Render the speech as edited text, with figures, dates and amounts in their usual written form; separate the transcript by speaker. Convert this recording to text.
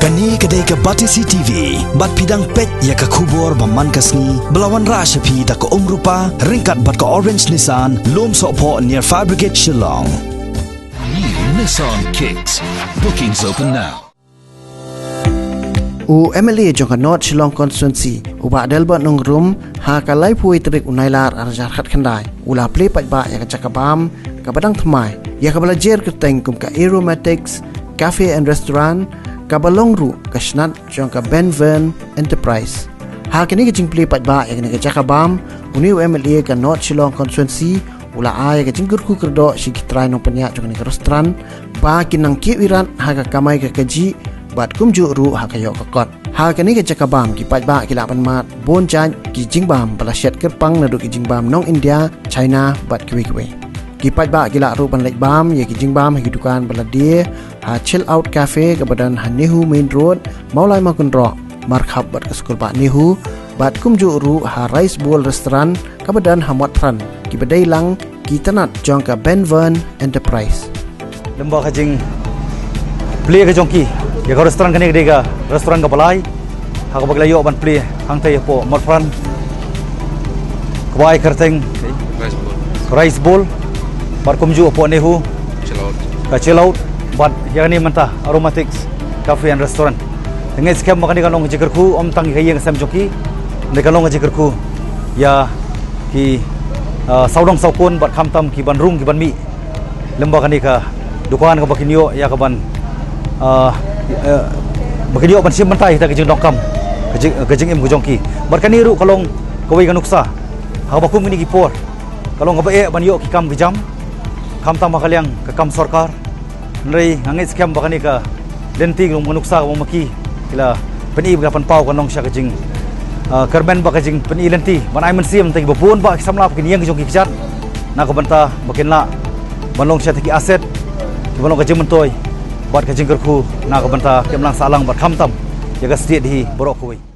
Speaker 1: Kani kedai ke Batisi TV, bat pidang pet ya ke kubur baman kasni, belawan rashapi da ke rupa, ringkat bat ke Orange Nissan, lom sokpo near Fire Brigade Shillong.
Speaker 2: New Nissan Kicks. Bookings open now.
Speaker 3: MLA jong North Shillong constituency uba delbot nong room ha kalai pui trik unailar arjar khat khandai ula play pat ba ya cakabam ka badang thmai ya ka belajar ke teng kum ka aromatics cafe and restaurant ka balongru ka snat jong ka Benvern Enterprise ha kini ke jing play pat ba ya kini ka cakabam uniu MLA ka North Shillong constituency ula ay ka jing kurku kerdo si kitrai nong penya jong ni ka restaurant ba kinang ki wiran ha ka kamai ka kaji bat kumju ru ha kayo kakot ha kani ke cakabam ki pajba ki lapan mat bon chan ki jingbam palasyat kerpang nadu ki jingbam nong India China bat kiwi ki pajba ki la ru ban lek bam ye ki jingbam ha dukan baladi ha chill out cafe ke badan ha Nehu main road maulai makun ro markhab bat ke skul ba Nehu bat kumju ru ha rice bowl restaurant ke badan ha motran ki badai lang ki tanat jong ka Benvern Enterprise
Speaker 4: lembah kajing play ke jongki ya ka restoran kani dega restoran ka balai ha ka baglayo ban play hang tay po morfran kwai kerteng rice bowl bar kumju po Nehu chill out bat ya ni manta aromatics cafe and restaurant ngai skam makani kanong jikerku om tang kai yang sam joki ne kanong jikerku ya ki saudong saupun bat khamtam ki ban rung ki ban mi lembah kani ka dukan ka bakinyo ya ka ban bakinyo ban sim mentai ta kejing dokam kejing im gujongki barkani ru kalong kawai kanuksa ha bakum ni gipor kalong ngabe ban yo ki kam gejam kam tam makaliang ka kam sarkar nrei ngangai scam bakani ka denting rong kanuksa mo maki kila peni gapan pau kanong sya kejing kerben ba kejing peni lenti ban ai men sim tai bapun ba kisamla bakin yang gejongki kijat na ka banta bakinla banlong sya taki aset banlong kejing mentoy bat kajing kerku na ka banta kemlang salang bat khamtam jaga state hi borok kuwi